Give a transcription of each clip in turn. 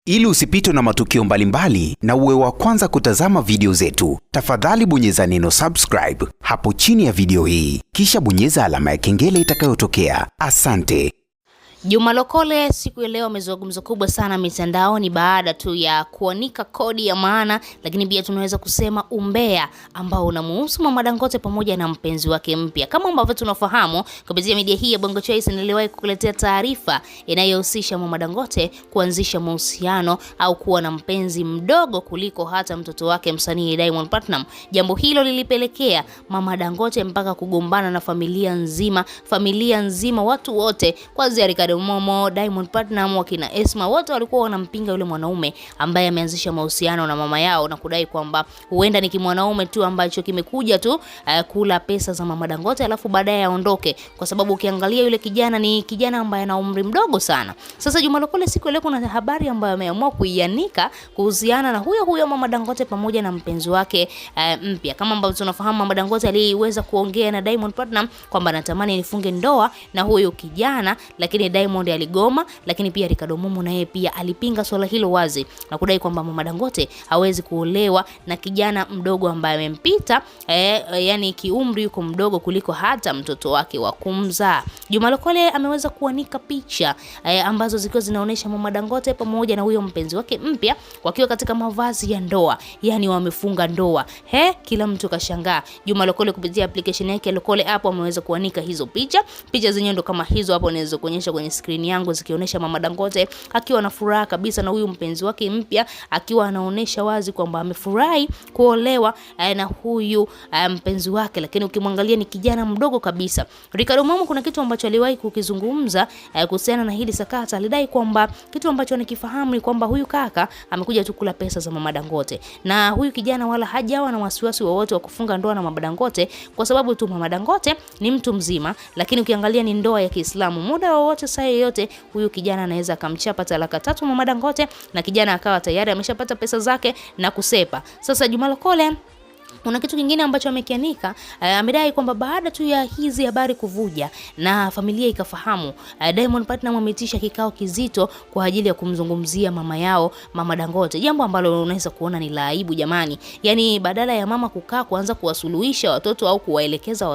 Ili usipitwe na matukio mbalimbali na uwe wa kwanza kutazama video zetu, tafadhali bonyeza neno subscribe hapo chini ya video hii, kisha bonyeza alama ya kengele itakayotokea. Asante. Juma Lokole siku ya leo amezua gumzo kubwa sana mitandaoni baada tu ya kuanika kodi ya maana, lakini pia tunaweza kusema umbea ambao unamuhusu Mama Dangote pamoja na mpenzi wake mpya. Kama ambavyo tunafahamu kupitia media hii ya Bongo Choice, niliwahi kukuletea taarifa inayohusisha Mama Dangote kuanzisha mahusiano au kuwa na mpenzi mdogo kuliko hata mtoto wake msanii Diamond Platnumz. Jambo hilo lilipelekea Mama Dangote mpaka kugombana na familia nzima, watu wote kuanzia Ricardo Momo, Diamond Platnumz, wakina Esma, wote walikuwa wanampinga yule mwanaume ambaye ameanzisha mahusiano na mama yao na kudai kwamba huenda ni kimwanaume tu ambacho kimekuja tu kula pesa za Mama Dangote alafu baadaye aondoke, kwa sababu ukiangalia yule kijana ni kijana ambaye ana umri mdogo sana. Sasa Juma Lokole siku ile kuna habari ambayo ameamua kuianika kuhusiana na huyo Mama Dangote pamoja na mpenzi wake mpya. Kama ambavyo tunafahamu, Mama Dangote aliweza kuongea na Diamond Platnumz kwamba anatamani nifunge ndoa na huyo kijana, lakini Diamond aligoma, lakini pia Ricardo Momo naye pia alipinga swala hilo wazi na kudai kwamba Mama Dangote hawezi kuolewa na kijana mdogo ambaye amempita, yani kiumri yuko mdogo kuliko hata mtoto wake wa kumzaa. Juma Lokole ameweza kuanika picha ambazo zikiwa zinaonesha Mama Dangote pamoja na huyo mpenzi wake mpya wakiwa katika mavazi ya ndoa, yani wamefunga ndoa. Kila mtu kashangaa. Juma Lokole kupitia application yake Lokole app ameweza kuanika hizo picha zenyewe ndo kama hizo hapo, naweza kuonyesha kwenye screen yangu, zikionyesha Mama Dangote akiwa na furaha kabisa na huyu mpenzi wake mpya, akiwa anaonesha wazi kwamba amefurahi kuolewa na huyu mpenzi wake, lakini ukimwangalia ni kijana mdogo kabisa. Ricardo Momo kuna kitu ambacho aliwahi kukizungumza kuhusiana na hili sakata. Alidai kwamba kitu ambacho anakifahamu ni kwamba huyu kaka amekuja tu kula pesa za Mama Dangote, na huyu kijana wala hajawa na wasiwasi wowote wa kufunga ndoa na Mama Dangote, kwa sababu tu Mama Dangote ni mtu mzima, lakini ukiangalia ni ndoa ya Kiislamu. Muda wowote saa yoyote huyu kijana anaweza akamchapa talaka 3 Mama Dangote na kijana akawa tayari ameshapata pesa zake na kusepa. Sasa Juma Lokole kuna kitu kingine ambacho amekianika, amedai kwamba baada tu ya hizi habari kuvuja na familia ikafahamu, Diamond Platnumz ameitisha kikao kizito kwa ajili ya kumzungumzia mama yao Mama Dangote, jambo ambalo unaweza kuona ni la aibu jamani. Yani badala ya mama kukaa kuanza kuwasuluhisha watoto au kuwaelekeza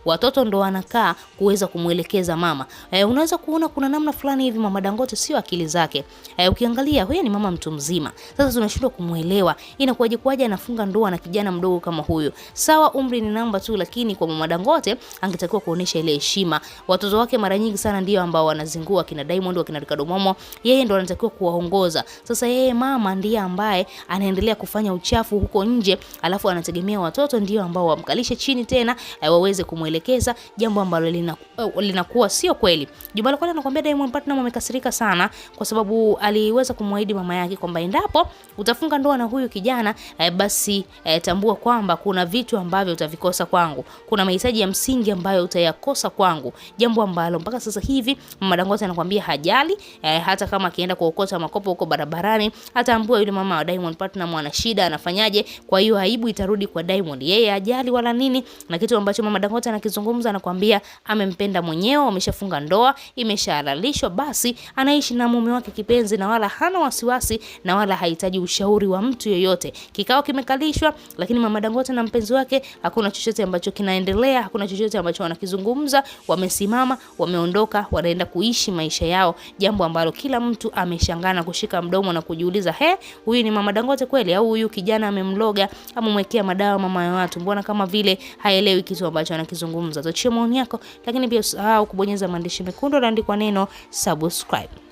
watoto ndo wanakaa kuweza kumuelekeza mama. Unaweza kuona kuna namna fulani hivi Mama Dangote sio akili zake. Ukiangalia huyu ni mama mtu mzima. Sasa tunashindwa kumuelewa. Inakuwaje anafunga ndoa na kijana mdogo kama huyo? Sawa, umri ni namba tu, lakini kwa Mama Dangote angetakiwa kuonesha ile heshima. Watoto wake mara nyingi sana ndio ambao wanazingua kina Diamond wa kina Ricardo Momo, yeye ndo anatakiwa kuwaongoza. Sasa yeye mama ndiye ambaye anaendelea kufanya uchafu huko nje, alafu anategemea watoto ndio ambao wamkalishe chini tena waweze kumuelekeza, jambo ambalo linakuwa sio kweli. Juma Lokole anakuambia Diamond Platnumz amekasirika sana kwa sababu aliweza kumwahidi mama yake kwamba endapo utafunga ndoa na huyu kijana basi tambua kwamba kuna vitu ambavyo utavikosa kwangu, kuna mahitaji ya msingi ambayo utayakosa kwangu, jambo ambalo mpaka sasa hivi Mama Dangote anakuambia hajali. Hata kama akienda kuokota makopo huko barabarani ataambua yule mama wa Diamond Platnumz ana shida, anafanyaje, kwa hiyo aibu itarudi kwa Diamond, yeye hajali wala nini. Na kitu ambacho Mama Dangote anakizungumza, anakuambia amempenda mwenyewe, ameshafunga ndoa, imeshahalalishwa, basi anaishi na mume wake kipenzi na wala hana wasiwasi na wala hahitaji ushauri wa mtu yoyote. Kikao kimekalishwa, lakini Mama Dangote na mpenzi wake hakuna chochote ambacho kinaendelea, hakuna chochote ambacho wanakizungumza. Wamesimama, wameondoka, wanaenda kuishi maisha yao, jambo ambalo kila mtu ameshangana kushika mdomo na kujiuliza, huyu ni Mama Dangote kweli au huyu kijana amemloga, amemwekea madawa mama ya watu? Mbona kama vile haelewi kitu ambacho anakizungumza? Tochia maoni yako, lakini pia usahau kubonyeza maandishi mekundu yaliyoandikwa neno subscribe.